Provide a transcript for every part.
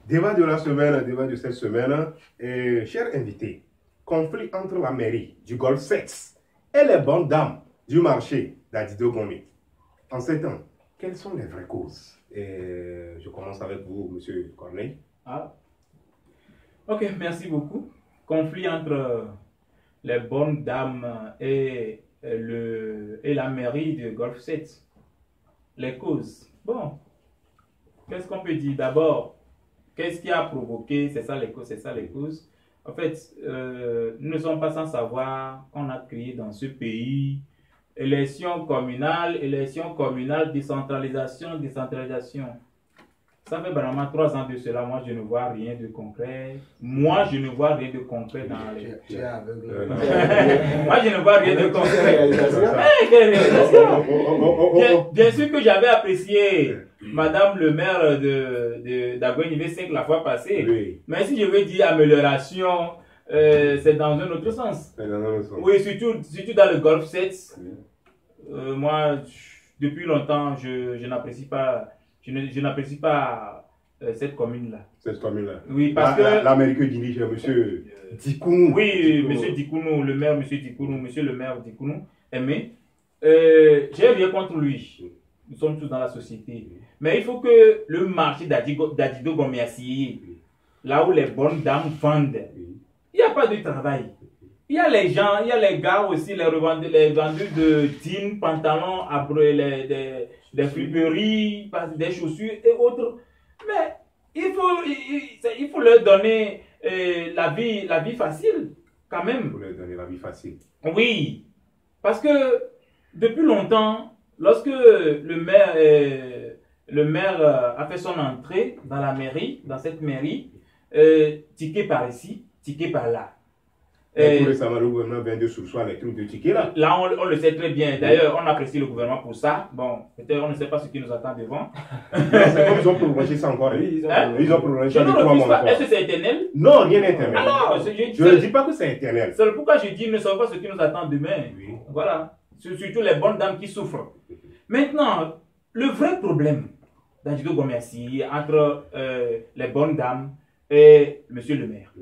Débat de la semaine, débat de cette semaine. Chers invités, conflit entre la mairie du Golfe 7 et les bonnes dames du marché d'Adido Gomé. En ces temps, quelles sont les vraies causes? Je commence avec vous, monsieur Corneille. Ok, merci beaucoup. Conflit entre les bonnes dames et la mairie de Golfe 7. Les causes. Bon, qu'est-ce qu'on peut dire? D'abord, qu'est-ce qui a provoqué? C'est ça les causes, c'est ça les causes. En fait, nous ne sommes pas sans savoir qu'on a créé dans ce pays élection communale, décentralisation, décentralisation. Ça fait vraiment 3 ans de cela. Moi, je ne vois rien de concret. Moi, je ne vois rien de concret dans les... Moi, je ne vois rien de concret. Bien sûr que j'avais apprécié Madame le maire d'Agogne 5 la fois passée. Oui. Mais si je veux dire amélioration, c'est dans un autre sens. Oui, surtout dans le Golfe 7. Moi, depuis longtemps, je n'apprécie pas... Je n'apprécie pas cette commune-là. Cette commune-là. Oui, parce que... L'Amérique dirige monsieur Dikounou. Oui, monsieur Dikounou, le maire, monsieur Dikounou, monsieur le maire Dikounou, aimé. J'ai rien contre lui. Nous sommes tous dans la société. Mais il faut que le marché d'Adido Gomiassi, là où les bonnes dames vendent, il n'y a pas de travail. Il y a les gens, il y a les gars aussi, les vendeurs de jeans, pantalons, des friperies, des chaussures et autres. Mais il faut leur donner la vie facile, quand même. Il faut leur donner la vie facile. Oui, parce que depuis longtemps, lorsque le maire a fait son entrée dans la mairie, dans cette mairie, ticket par ici, ticket par là. Tout récemment, le gouvernement vient de sursoir les trucs de tickets là. Là, on le sait très bien. D'ailleurs, on apprécie le gouvernement pour ça. Bon, peut-être on ne sait pas ce qui nous attend devant. C'est comme ils ont prolongé ça encore. Ils ont prolongé ça de 3 mois encore. Est-ce que c'est éternel? Non, rien n'est éternel. Alors, je ne dis pas que c'est éternel. C'est pourquoi je dis, ne savons pas ce qui nous attend demain. Oui. Voilà. Surtout les bonnes dames qui souffrent. Maintenant, le vrai problème d'Adido Gomiassi entre les bonnes dames et monsieur le maire.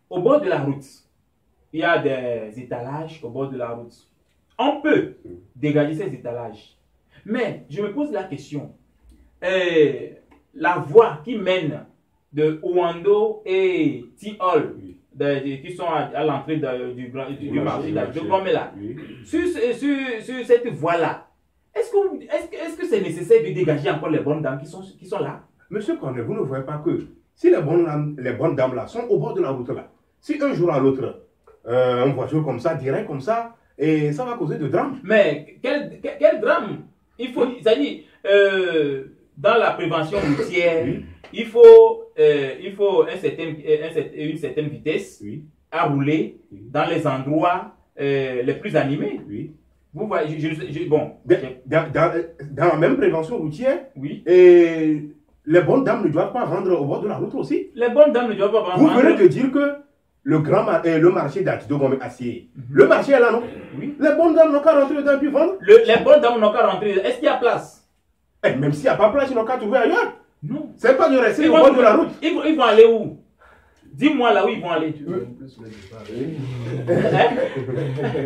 Au bord de la route, il y a des étalages au bord de la route. On peut dégager ces étalages. Mais je me pose la question. La voie qui mène de Ouando et Tiol, qui sont à l'entrée du marché d'Adido Gomé, sur cette voie-là, est-ce que c'est nécessaire de dégager encore les bonnes dames qui sont là? Monsieur Cornet, vous ne voyez pas que si les bonnes dames là sont au bord de la route là, si un jour à l'autre, une voiture comme ça, direct comme ça, et ça va causer de drame. Mais quel drame? Il faut, c'est-à-dire, dans la prévention routière, il faut une certaine vitesse à rouler dans les endroits les plus animés. Vous voyez, bon. Dans la même prévention routière, et les bonnes dames ne doivent pas rendre au bord de la route aussi. Les bonnes dames ne doivent pas rendre. Vous venez de dire que le marché d'Adido Gomé acier. Le marché est là, non? Oui. Les bonnes dames n'ont qu'à rentrer dedans et puis vendre. Les bonnes dames n'ont qu'à rentrer. Est-ce qu'il y a place? Même s'il n'y a pas place, ils n'ont qu'à trouver ailleurs. Non. C'est pas de rester au bord de la route. Ils vont aller où? Dis-moi là où ils vont aller.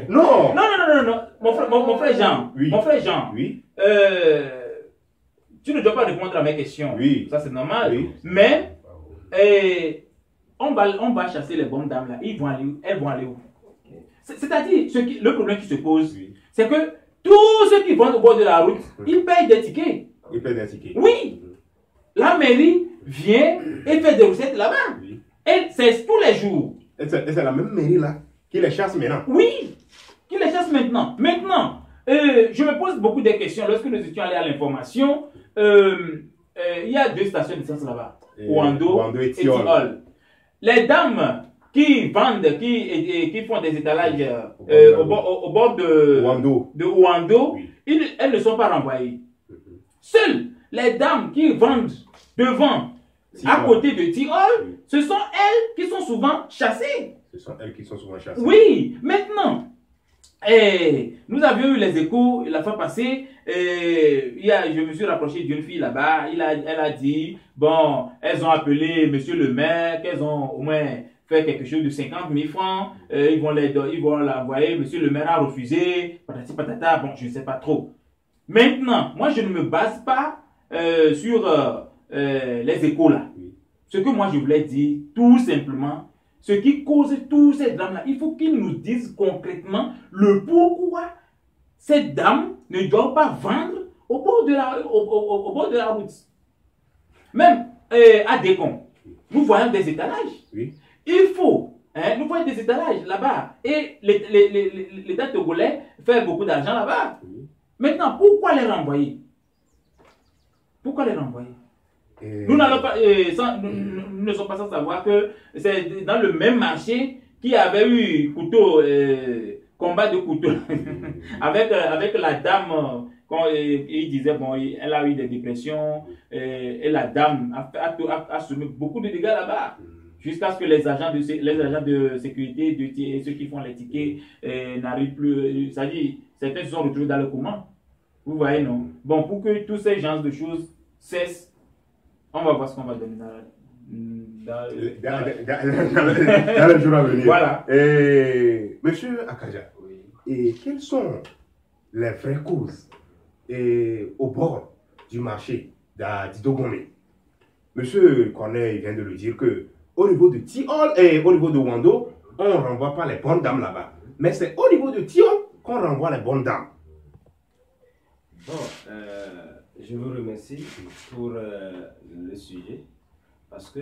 Non. Non. Mon frère Jean. Oui. Mon frère Jean. Oui. Tu ne dois pas répondre à mes questions. Oui. Ça c'est normal. Oui. Mais on va chasser les bonnes dames là. Elles vont aller où? C'est-à-dire, le problème qui se pose, c'est que tous ceux qui vont au bord de la route, ils payent des tickets. Ils payent des tickets. Oui. La mairie vient et fait des recettes là-bas. Oui. Et c'est tous les jours. Et c'est la même mairie là qui les chasse maintenant. Oui. Qui les chasse maintenant. Maintenant, je me pose beaucoup de questions. Lorsque nous étions allés à l'information, il y a 2 stations d'essence là-bas. Ouando et Tiol. Les dames qui vendent, qui font des étalages au bord de Ouando, elles ne sont pas renvoyées. Seules les dames qui vendent devant, à côté de Tiol, ce sont elles qui sont souvent chassées. Ce sont elles qui sont souvent chassées. Oui, maintenant, Et nous avions eu les échos la fois passée. Je me suis rapproché d'une fille là-bas. Elle a dit, bon, elles ont appelé monsieur le maire, qu'elles ont au moins fait quelque chose de 50 000 francs. Ils vont l'envoyer. Monsieur le maire a refusé. Patati patata. Bon, je ne sais pas trop. Maintenant, moi, je ne me base pas sur les échos là. Ce que moi, je voulais dire, tout simplement, ce qui cause tous ces drames-là, il faut qu'ils nous disent concrètement le pourquoi cette dame ne doit pas vendre au bord de la route. Même à Décon, nous voyons des étalages. Oui. Il faut, nous voyons des étalages là-bas. Et l'État togolais fait beaucoup d'argent là-bas. Oui. Maintenant, pourquoi les renvoyer? Pourquoi les renvoyer? Nous n'allons pas, nous ne sommes pas sans savoir que c'est dans le même marché qui avait eu couteau, combat de couteau avec la dame. Quand il disait bon, elle a eu des dépressions et la dame a semé beaucoup de dégâts là-bas jusqu'à ce que les agents de sécurité, ceux qui font les tickets n'arrivent plus. C'est-à-dire certains se sont retrouvés dans le coma. Vous voyez non? Bon, pour que tous ces genres de choses cessent. On va voir ce qu'on va donner dans le jour à venir. Voilà. Monsieur Akaja, oui. Et quelles sont les vraies causes au bord du marché d'Idogomé? Monsieur Corneille vient de le dire que au niveau de Tiol et au niveau de Wando, on ne renvoie pas les bonnes dames là-bas. Mais c'est au niveau de Tiol qu'on renvoie les bonnes dames. Bon, je vous remercie pour le sujet parce que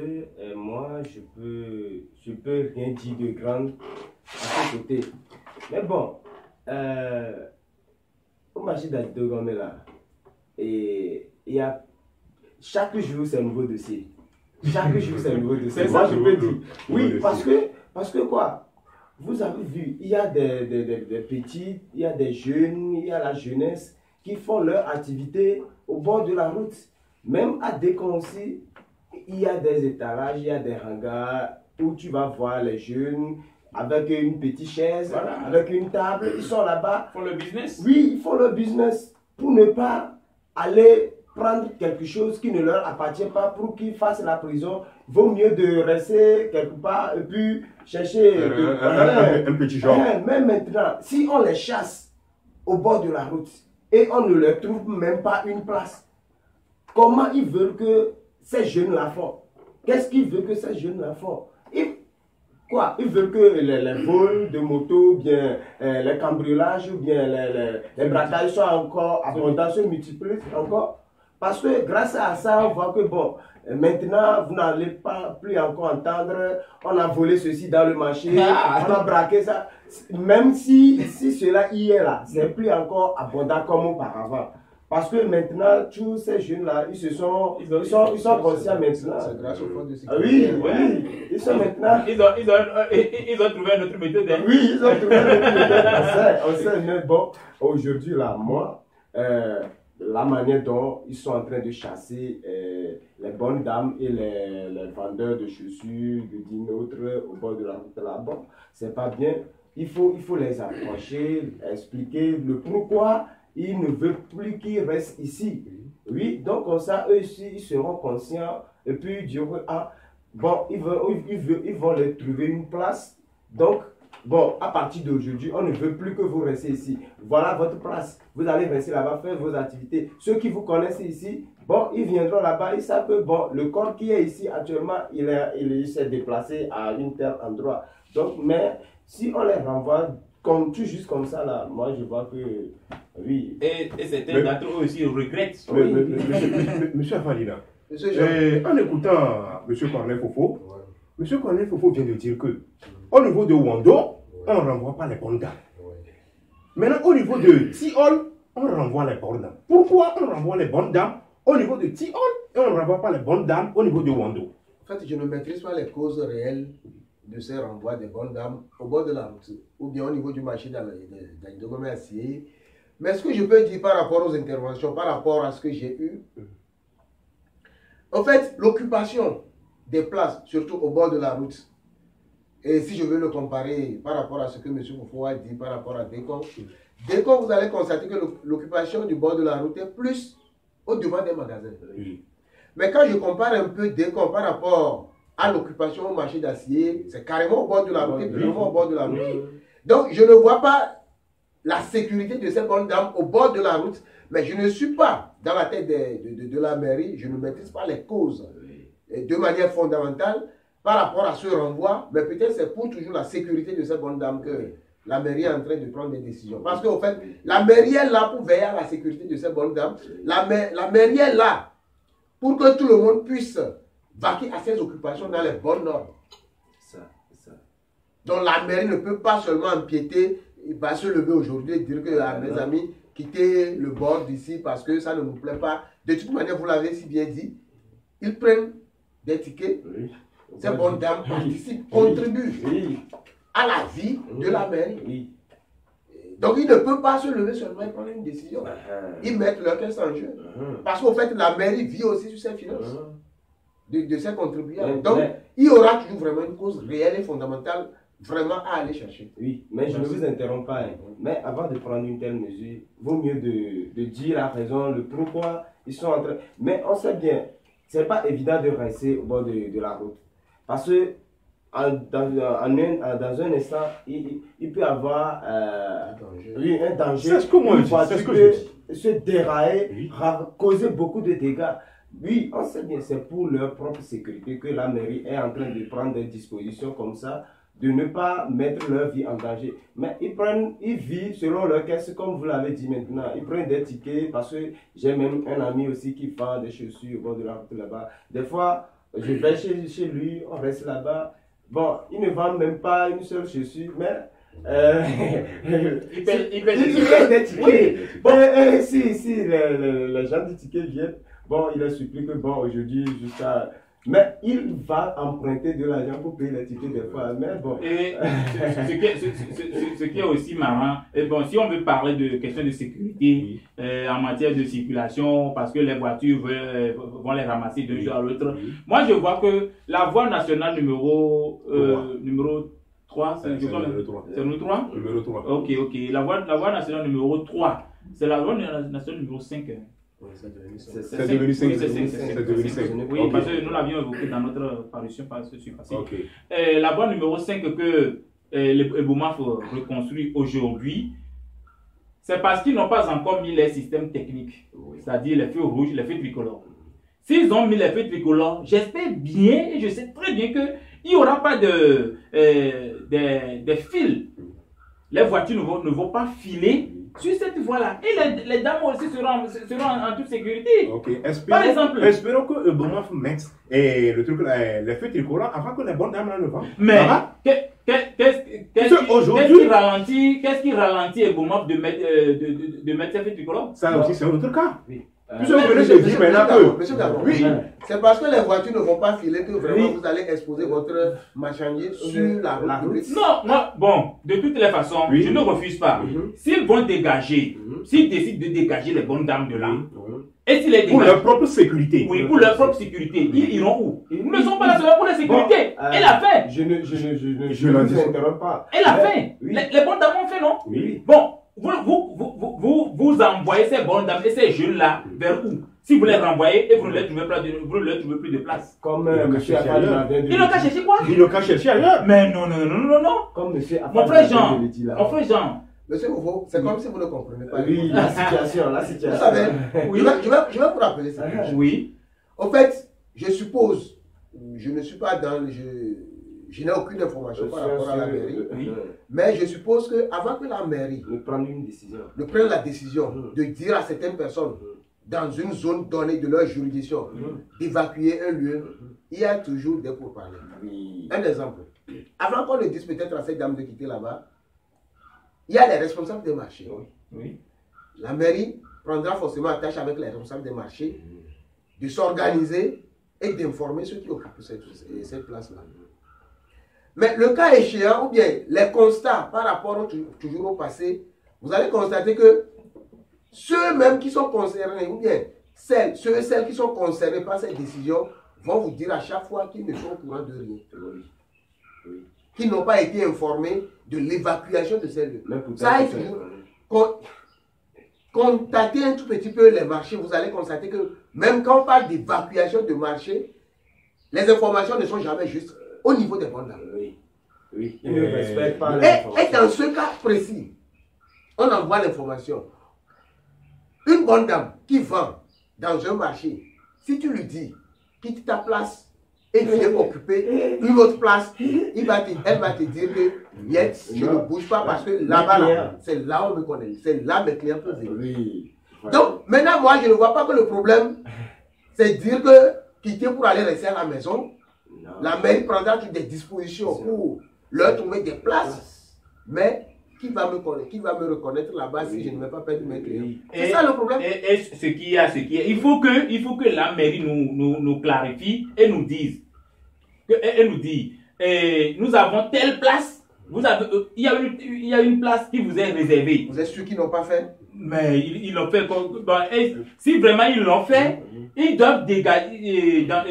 moi je peux rien dire de grand à ce côté. Mais bon, au marché d'Idogomé là, et il y a chaque jour c'est un nouveau dossier. Chaque jour c'est un nouveau dossier. Moi je peux dire oui parce que quoi? Vous avez vu, il y a des petits, il y a des jeunes, il y a la jeunesse qui font leur activité au bord de la route. Même à Décon aussi, il y a des étalages, il y a des hangars où tu vas voir les jeunes avec une petite chaise, voilà, avec une table, ils sont là-bas. Ils font le business. Oui, ils font le business pour ne pas aller prendre quelque chose qui ne leur appartient pas pour qu'ils fassent la prison. Vaut mieux de rester quelque part et puis chercher un petit genre. Même maintenant, si on les chasse au bord de la route, et on ne leur trouve même pas une place. Comment ils veulent que ces jeunes-là font? Qu'est-ce qu'ils veulent que ces jeunes-là font? Ils veulent que les vols de moto, bien les cambriolages, ou bien les braquages soient encore abondants, se multiplient encore. Parce que grâce à ça, on voit que bon, maintenant, vous n'allez pas plus encore entendre, on a volé ceci dans le marché, on a braqué ça. Même si cela y est là, c'est plus encore abondant comme auparavant. Parce que maintenant, tous ces jeunes-là, ils sont conscients maintenant. C'est grâce au fonds de sécurité. Oui, ils sont maintenant. Ils ont trouvé une autre méthode. Hein? Oui, ils ont trouvé une autre méthode. On sait, mais bon, aujourd'hui, là, moi, la manière dont ils sont en train de chasser les bonnes dames et les vendeurs de chaussures, de dinôtres au bord de la route là, bon, c'est pas bien. Il faut les approcher, expliquer le pourquoi ils ne veulent plus qu'ils restent ici. Oui, donc comme ça, eux aussi, ils seront conscients et puis ils diront, ah, bon, ils vont leur trouver une place. Donc, bon, à partir d'aujourd'hui, on ne veut plus que vous restiez ici. Voilà votre place. Vous allez rester là-bas, faire vos activités. Ceux qui vous connaissent ici, bon, ils viendront là-bas. Ils savent que, bon, le corps qui est ici actuellement, il s'est déplacé à un tel endroit. Donc, mais si on les renvoie comme tout juste comme ça, là, moi, je vois que, oui. Et certains d'entre eux aussi regrettent. Oui. Monsieur Afalina, en écoutant Monsieur Corneille Fofo, Monsieur Corneille Fofo vient de dire que au niveau de Wando, on ne renvoie pas les bonnes dames. Maintenant, au niveau de Tiol, on renvoie les bonnes dames. Pourquoi on renvoie les bonnes dames au niveau de Tiol et on ne renvoie pas les bonnes dames au niveau de Wando? En fait, je ne maîtrise pas les causes réelles de ces renvois des bonnes dames au bord de la route ou bien au niveau du marché d'Idogomé Acier. Mais ce que je peux dire par rapport aux interventions, par rapport à ce que j'ai eu, en fait, l'occupation des places, surtout au bord de la route, Et si je veux le comparer par rapport à ce que M. Foufou a dit, par rapport à Décon, Décon, vous allez constater que l'occupation du bord de la route est plus au devant des magasins. Oui. Mais quand je compare un peu Décon par rapport à l'occupation au marché d'acier, c'est carrément au bord de la route, vraiment au bord de la route. Donc je ne vois pas la sécurité de ces bonnes dames au bord de la route, mais je ne suis pas dans la tête de la mairie, je ne maîtrise pas les causes de manière fondamentale par rapport à ce renvoi, mais peut-être c'est pour toujours la sécurité de ces bonnes dames que la mairie est en train de prendre des décisions. Parce qu'au fait, la mairie est là pour veiller à la sécurité de ces bonnes dames. La mairie est là pour que tout le monde puisse vaquer à ses occupations dans les bonnes normes. C'est ça. Donc la mairie ne peut pas seulement empiéter, il va se lever aujourd'hui et dire que mes amis, quittez le bord d'ici parce que ça ne nous plaît pas. De toute manière, vous l'avez si bien dit, ils prennent des tickets. Oui. Ces bonnes dames participent, contribuent à la vie de la mairie. Oui. Donc ils ne peuvent pas se lever seulement et prendre une décision. Ils mettent leur caisse en jeu. Parce qu'au fait, la mairie vit aussi sur ses finances de ses contribuables. Donc il y aura toujours vraiment une cause réelle et fondamentale vraiment à aller chercher. Oui, mais je ne vous interromps pas. Mais avant de prendre une telle mesure, vaut mieux de dire la raison, le pourquoi ils sont en train. Mais on sait bien, ce n'est pas évident de rester au bord de la route. Parce que dans un instant, il peut y avoir un danger. C'est ce que moi je dis. C'est ce que je dis. Se dérailler, causer beaucoup de dégâts. Oui, on sait bien, c'est pour leur propre sécurité que la mairie est en train de prendre des dispositions comme ça, de ne pas mettre leur vie en danger. Mais ils vivent selon leur caisse, comme vous l'avez dit maintenant. Ils prennent des tickets parce que j'ai même un ami aussi qui vend des chaussures au bord de la route là-bas. Des fois, je vais chez lui, on reste là-bas. Bon, il ne vend même pas une seule chaussure, mais il paye des tickets. Oui. Bon, si les gens du ticket viennent, bon, il a supplié que bon, aujourd'hui, jusqu'à. Mais il va emprunter de l'argent pour payer les tickets des fois. Mais bon. Et ce qui est aussi marrant, et bon, si on veut parler de questions de sécurité en matière de circulation, parce que les voitures vont les ramasser d'un jour à l'autre, moi je vois que la voie nationale numéro 3, c'est numéro 3. C'est numéro 3? Numéro 3. Ok. La voie nationale numéro 3, c'est la voie nationale numéro 5. C'est devenu 5. C'est devenu 5. Oui, parce que nous l'avions évoqué dans notre parution par ce passé. Okay. La voie numéro 5 que le BOMAF reconstruit aujourd'hui, c'est parce qu'ils n'ont pas encore mis les systèmes techniques, c'est-à-dire les feux rouges, les feux tricolores. S'ils ont mis les feux tricolores, j'espère bien et je sais très bien qu'il n'y aura pas des fils. Les voitures ne vont pas filer sur cette voie-là. Et les dames aussi seront en toute sécurité. Okay. Par exemple. Espérons que le BOMAF mette les feux tricolores avant que les bonnes dames ne vendent. Mais qu'est-ce qui ralentit le BOMAF de mettre ces feux tricolores? Ça aussi, c'est un autre cas. Oui. Puisque vous venez de dire maintenant que. Monsieur Gabon, Oui. c'est parce que les voitures ne vont pas filer que vraiment vous allez exposer votre marchandise sur la route. Non, moi, bon, de toutes les façons, je ne refuse pas. S'ils vont dégager, s'ils décident de dégager les bonnes dames de là, et s'ils les dégagent. Pour leur propre sécurité. Oui, pour leur propre sécurité. Ils iront où? Ils ne sont pas là seulement pour la sécurité. Elle a fait. Je ne vous interromps pas. Elle a fait. Oui. Les bonnes dames ont fait, non? Oui. Bon, vous envoyez ces bonnes dames et ces jeunes-là vers où? Si vous les renvoyez et vous ne les trouvez plus de place. Comme M. Afali vient de Ils n'ont qu'à chercher quoi? Ils n'ont qu'à chercher ailleurs. Mais non. Comme M. Mon frère Jean, Monsieur Moufo, c'est comme si vous ne comprenez pas. Oui, la situation. Vous savez, je vais vous rappeler ça. Oui. En fait, je suppose, je ne suis pas dans je n'ai aucune information par rapport à la mairie, mais je suppose qu'avant que la mairie ne prenne une décision, la décision de dire à certaines personnes dans une zone donnée de leur juridiction d'évacuer un lieu, il y a toujours des pourparlers. Un exemple, avant qu'on ne dise peut-être à cette dame de quitter là-bas, il y a les responsables des marchés. La mairie prendra forcément attache avec les responsables des marchés de s'organiser et d'informer ceux qui occupent cette place-là. Mais le cas échéant, ou bien les constats par rapport toujours au passé, vous allez constater que ceux-mêmes qui sont concernés, ou bien celles qui sont concernés par cette décision, vont vous dire à chaque fois qu'ils ne sont au courant de rien. qui n'ont pas été informés de l'évacuation de ces lieux. Mais pour Ça, ça, contatez un tout petit peu les marchés, vous allez constater que même quand on parle d'évacuation de marché, les informations ne sont jamais justes au niveau des bonnes dames. oui, oui, ils ne respectent pas Et dans ce cas précis, on envoie l'information. Une bonne dame qui vend dans un marché, si tu lui dis, quitte ta place et viens occuper une autre place, elle va te dire que yes, je ne bouge pas parce que là-bas, c'est là où on me connaît, c'est là mes clients peuvent venir. Oui. Donc, maintenant, moi, je ne vois pas que le problème, c'est dire que quitter pour aller rester à la maison, Non. la mairie prendra toutes des dispositions pour leur trouver des places, mais qui va me connaître, qui va me reconnaître là-bas si je ne vais pas perdre mes clients? C'est ça le problème. Et ce qu'il y a, il faut que la mairie nous clarifie et nous dise, nous avons telle place, il y a une place qui vous est réservée. Vous êtes sûr qu'ils n'ont pas fait? Mais ils l'ont fait. Si vraiment ils l'ont fait, ils doivent dégager dans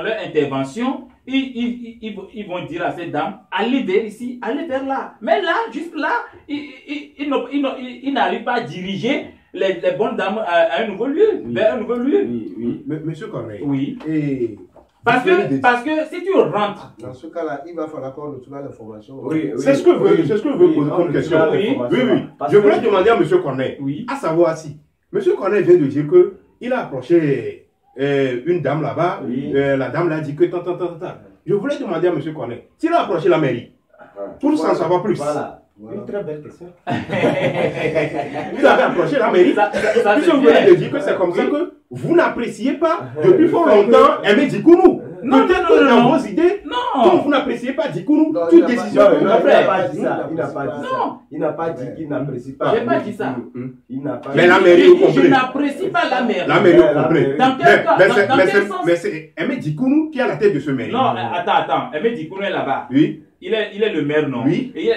leur intervention. Ils vont dire à cette dame, allez vers ici, allez vers là. Mais là, juste là, ils n'arrivent pas à diriger les bonnes dames à un nouveau lieu, vers un nouveau lieu. Oui. Monsieur Corneille. Oui. Et Parce que si tu rentres, Dans ce cas-là, il va falloir qu'on retrouve l'information. Oui. c'est ce que je veux poser comme question. Oui. Je voulais demander à monsieur Corneille, oui. à savoir si monsieur Corneille vient de dire que il a approché une dame là-bas, Oui. la dame l'a dit que tant. Je voulais demander à monsieur Corneille, s'il a approché la mairie, pour s'en savoir plus. Voilà. Une très belle question. Vous avez approché la mairie. Puisque vous venez de dire que c'est comme ça que vous n'appréciez pas depuis fort longtemps Aimé Dikourou. Non, Peut-être non, que dans non. vos idées, Non. comme vous n'appréciez pas Dikourou, Non, il toute n'a pas- décision Non, que vous il avez n'a prise. pas dit ça. Il n'a pas dit Non. ça. Il n'a pas dit qu'il n'apprécie pas. J'ai pas dit ça. Il n'a pas Mais dit- la mairie Je au dis, je complet. n'apprécie pas la mairie. La mairie au La complet. mairie. Dans quel cas? Dans quel sens? Mais c'est Aimé Dikourou qui est à la tête de ce mairie. Non, attends. Aimé Dikourou est là-bas. Oui, Il est le maire, non? Oui. Et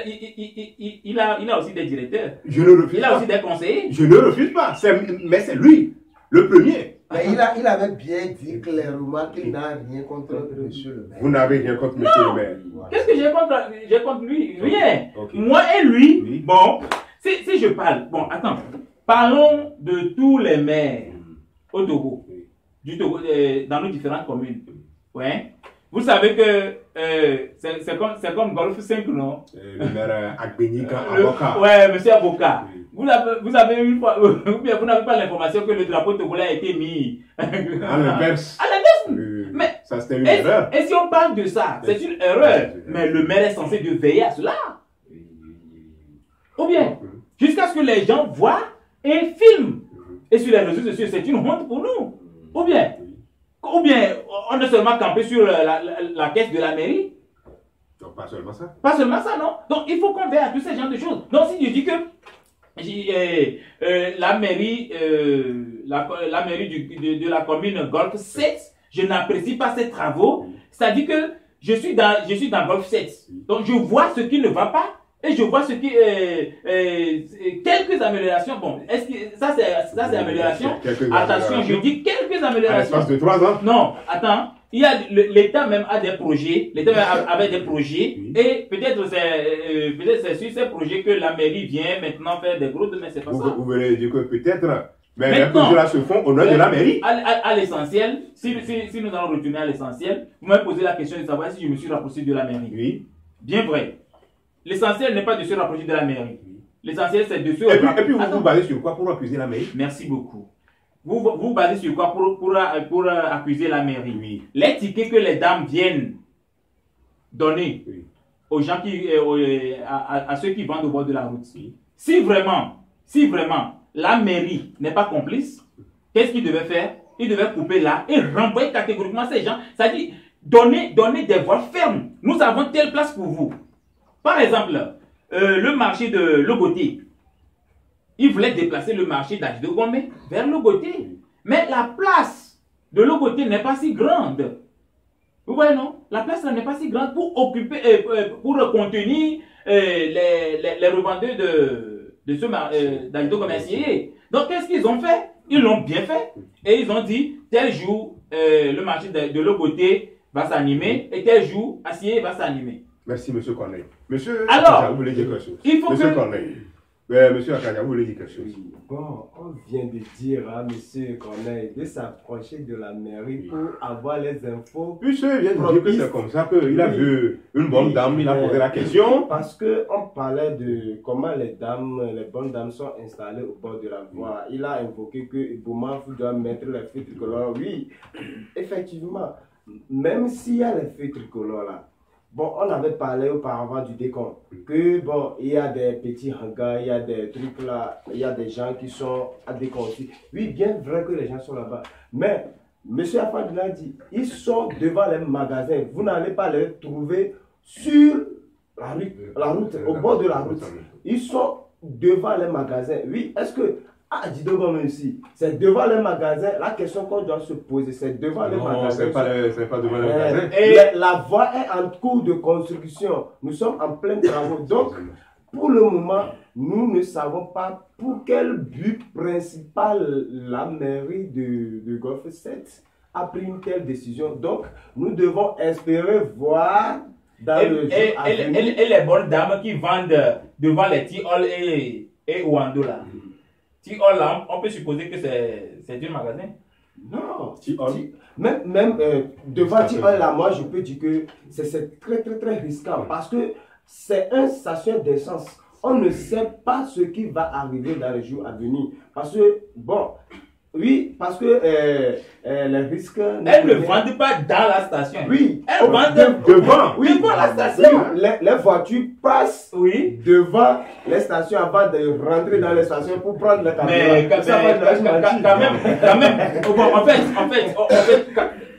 il a aussi des directeurs. je ne refuse Il a pas. aussi des conseillers. Je ne refuse pas. Mais c'est lui, le premier. Mais il avait bien dit clairement qu'il n'a rien contre monsieur le maire. Vous n'avez rien contre monsieur le maire. Qu'est-ce que j'ai contre lui? Rien. Ok. Moi et lui, Oui. bon, si je parle, bon, attends, parlons de tous les maires au Togo, Oui. du Togo, dans nos différentes communes. Ouais. Vous savez que c'est comme Golf 5, non? Le maire Agbenika, Le- avocat. Ouais, monsieur avocat. Oui. Vous avez une fois, ou bien vous n'avez pas l'information que le drapeau togolais a été mis À l'inverse. À l'inverse. Oui. Mais- Ça, c'était une erreur. Et si on parle de ça, c'est une erreur. Mais le maire est censé de veiller à cela. Ou bien, jusqu'à ce que les gens voient et filment. Et sur les réseaux sociaux, c'est une honte pour nous. Ou bien, on est seulement campé sur la caisse de la mairie. Donc, pas seulement ça. Pas seulement ça, non. Donc, il faut qu'on veille à tous ces genres de choses. Donc, si je dis que la mairie, de la commune Golf 7, je n'apprécie pas ces travaux, ça dit que je suis dans Golf 7. Donc, je vois ce qui ne va pas et je vois ce qui quelques améliorations. Bon, est-ce que ça c'est amélioration? Quelques Attention, je améliorations. dis quelques À améliorations. l'espace de 3 ans. Non, attends. L'État même a des projets. L'État même avait des projets. Oui. Et peut-être c'est sur ces projets que la mairie vient maintenant faire des gros mais c'est pas ça. Vous venez de dire que peut-être, mais les Maintenant, projets-là se font au nom de la mairie. À l'essentiel, si nous allons retourner à l'essentiel, vous m'avez posé la question de savoir si je me suis rapproché de la mairie. Oui. Bien vrai. L'essentiel n'est pas de se rapprocher de la mairie. L'essentiel c'est de se Et puis vous Attends. vous basez sur quoi pour accuser la mairie? Merci beaucoup. Vous basez sur quoi pour accuser la mairie? Oui. Les tickets que les dames viennent donner Oui. aux gens à ceux qui vendent au bord de la route. Oui. Si vraiment la mairie n'est pas complice, qu'est-ce qu'il devait faire? Il devait couper là et renvoyer catégoriquement ces gens. C'est-à-dire donner des voies fermes. Nous avons telle place pour vous. Par exemple, le marché de Logoté. Il voulait déplacer le marché d'Adjido Gomé vers Logoté. Mais la place de Logoté n'est pas si grande. Vous voyez, non? La place n'est pas si grande pour occuper, pour contenir les revendeurs de ce d'Adjido Gomé. Donc, qu'est-ce qu'ils ont fait? Ils l'ont bien fait. Et ils ont dit, tel jour, le marché de Logoté va s'animer et tel jour, Assié va s'animer. Merci, monsieur Corneille. Monsieur Alors, Akaja, vous voulez dire quelque chose? il faut Monsieur que- Corneille. Monsieur Akaja, vous voulez dire quelque chose? Oui, bon, on vient de dire à monsieur Corneille de s'approcher de la mairie pour avoir les infos. Monsieur vient de dire que c'est comme ça qu'il a Oui. vu une bonne Oui, dame, il a posé la question. Parce qu'on parlait de comment les bonnes dames sont installées au bord de la voie. Il a invoqué que Boumafou doit mettre les feux tricolores. Oui, effectivement, même s'il y a les feux tricolores là, bon, on avait parlé auparavant du décompte. Que bon, il y a des petits hangars, il y a des trucs là, il y a des gens qui sont à décompter. Oui, bien vrai que les gens sont là-bas. Mais, monsieur Afad l'a dit, ils sont devant les magasins. Vous n'allez pas les trouver sur la route, au bord de la route. Ils sont devant les magasins. Oui, est-ce que à Didogom aussi, c'est devant les magasins. La question qu'on doit se poser, c'est devant les Non, magasins. c'est pas devant les magasins. Et la voie est en cours de construction. Nous sommes en plein travaux. Donc, pour le moment, nous ne savons pas pour quel but principal la mairie de Golfe 7 a pris une telle décision. Donc, nous devons espérer voir dans le jour à venir. Et les bonnes dames qui vendent devant les T-Hall et Ouando là. T-Hall là, on peut supposer que c'est du magasin. Non, T-Hall. même devant T-Hall là, moi je peux dire que c'est très très très risquant parce que c'est un station d'essence. On ne sait pas ce qui va arriver dans les jours à venir. Parce que, bon, oui, parce que les risques... Elles ne vendent pas dans la station. Oui, Elles vendent devant. oui, devant la station. oui, les voitures passent Oui. devant les stations avant de rentrer dans les stations pour prendre le camion. Mais quand Ça va de la quand même, bon, en fait,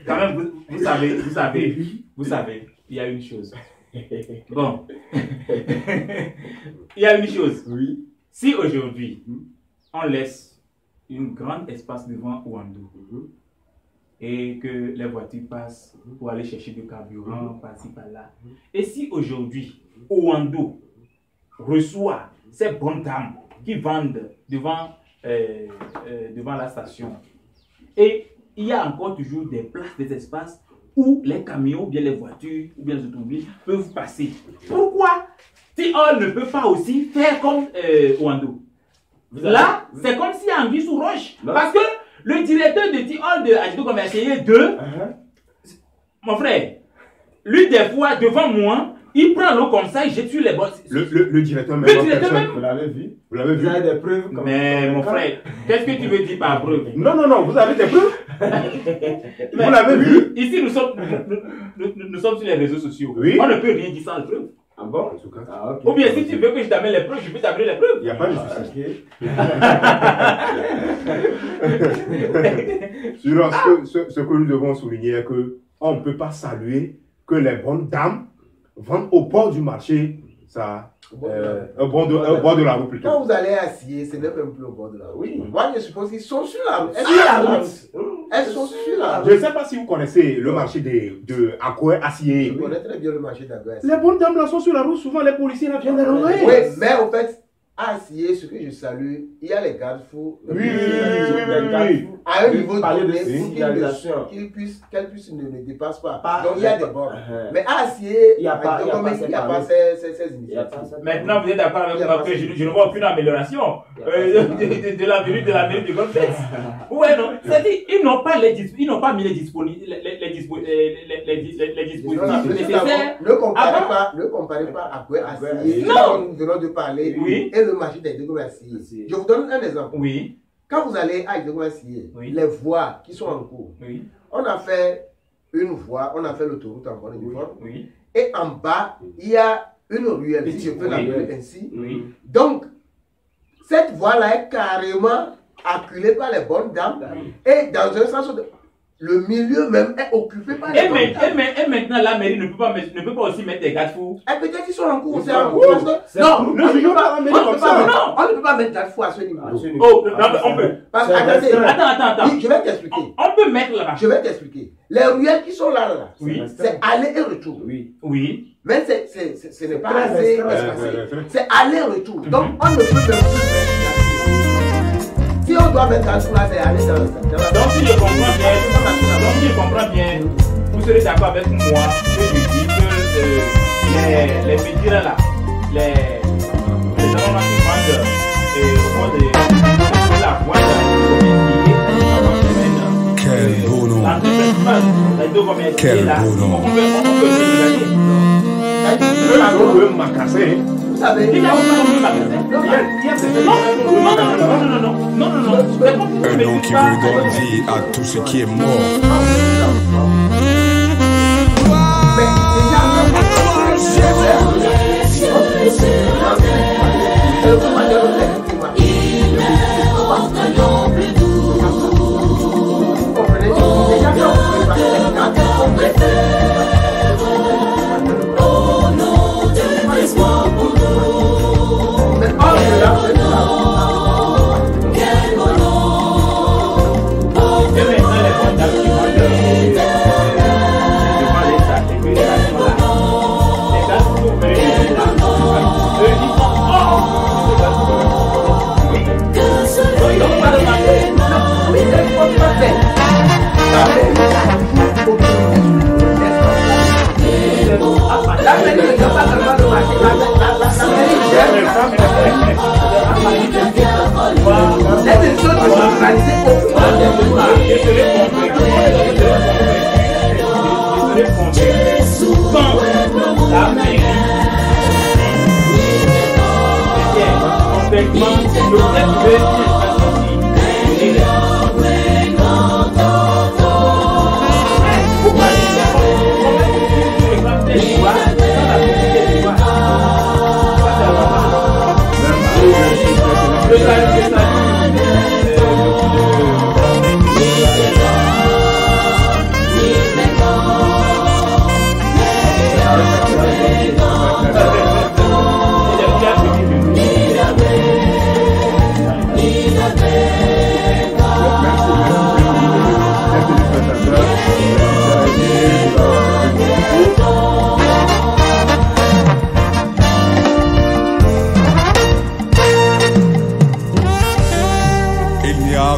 quand même, vous savez, il y a une chose. Bon, il y a une chose. Oui. Si aujourd'hui, on laisse un grand espace devant Ouando et que les voitures passent pour aller chercher du carburant par-ci par-là, et si aujourd'hui, Ouando reçoit ces bonnes dames qui vendent devant la station, et il y a encore toujours des places, des espaces où les camions, ou bien les voitures, ou bien les automobiles peuvent passer. Pourquoi T-Hall ne peut pas aussi faire comme Ouando? Là, c'est comme s'il y a anguille sous roche. Non. Parce que le directeur de T-Hall de Agito comme essayé de, mon frère, lui des fois devant moi, il prend l'eau comme ça, il jette sur les bosses. Le directeur même. Le directeur personne. même. Vous l'avez vu? Vous l'avez vu? Vous avez des preuves comme Mais mon frère, qu'est-ce que tu veux dire par preuve? Non, vous avez des preuves? Vous l'avez vu? Ici, nous sommes sur les réseaux sociaux. Oui. On ne peut rien dire sans preuve. Ah bon? En tout cas, Ah, ok. Ou bien si tu veux que je t'amène les preuves, je peux t'amener les preuves. il n'y a pas de Ah, souci. ok. Sur ce que nous devons souligner est qu'on ne peut pas saluer que les bonnes dames vendent au bord du marché, ça, au bord de la route plutôt. Quand vous allez à Sié, ce n'est même plus au bord de la route. Oui. Moi, je suppose qu'ils sont sur la route. Elles Sur sont la sur la route. route. Elles sont sur la route. Je ne sais pas si vous connaissez le marché de Akoué, Assier. Je connais très bien le marché d'Aguas. Les bonnes dames là sont sur la route, souvent les policiers là viennent les Oui, renvoyer. mais en fait, à Sié, ce que je salue, il y a les garde-fous. Oui. À un niveau Parler de donné, pour signalisation. qu'elles puissent ne dépassent pas. Pas- Donc il y a des bornes. Uh-huh. Mais à Sié, Il y a pas- il n'y a pas ces ces Il y a pas initiatives. ça. Maintenant, vous êtes d'accord avec moi que je ne vois aucune amélioration de la venue de la mairie de Golfe. Ouais, non. C'est-à-dire, ils n'ont pas mis les dispositifs nécessaires. Ne comparez pas à quoi Assier, Non. nous venons de parler, Oui. et le marché d'Aïdego Assier. Je vous donne un exemple. Oui, Quand vous allez à Aïdego Assier, Oui. les voies qui sont en cours, oui, on a fait une voie, on a fait l'autoroute en bonne uniforme, oui, et en bas, il y a une ruelle, si je peux Oui. l'appeler ainsi. oui. Donc, cette voie-là est carrément acculée par les bonnes dames, et dans un sens, le milieu même est occupé par les bonnes dames. Et maintenant, la mairie ne peut pas aussi mettre des garde-fous. Et peut-être qu'ils sont en cours, Ils c'est sont en en cours. cours. Parce que, C'est non, en cours. on ne peut pas mettre on ne peut pas mettre- on ne peut pas mettre garde-fou à ce niveau. Oh, non, on peut. Parce que, C'est attendez, restreint. Attends. oui, je vais t'expliquer. On peut mettre là-bas. Je vais t'expliquer. Les ruelles qui sont là, Oui. c'est aller et retour. Oui. Oui. Mais ce n'est pas très assez restreint. espacé. C'est aller-retour. Donc, on ne peut même plus mettre garde-fou. Si on doit mettre garde-fou là, c'est aller dans la Donc, si je comprends bien, vous serez d'accord avec moi que je dis que les médias là, les gens qui vendent au bord de la voie de Quel beau nom. Quel beau nom. Vous savez, Un nom qui redonne vie à tout ce qui est mort.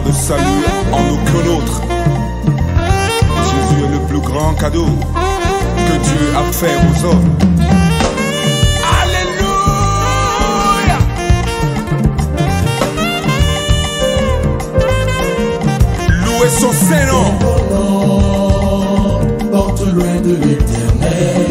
De salut en aucun autre. Jésus est le plus grand cadeau que Dieu a fait aux hommes. Alléluia. Louez son Saint-Nom. Porte loin de l'éternel.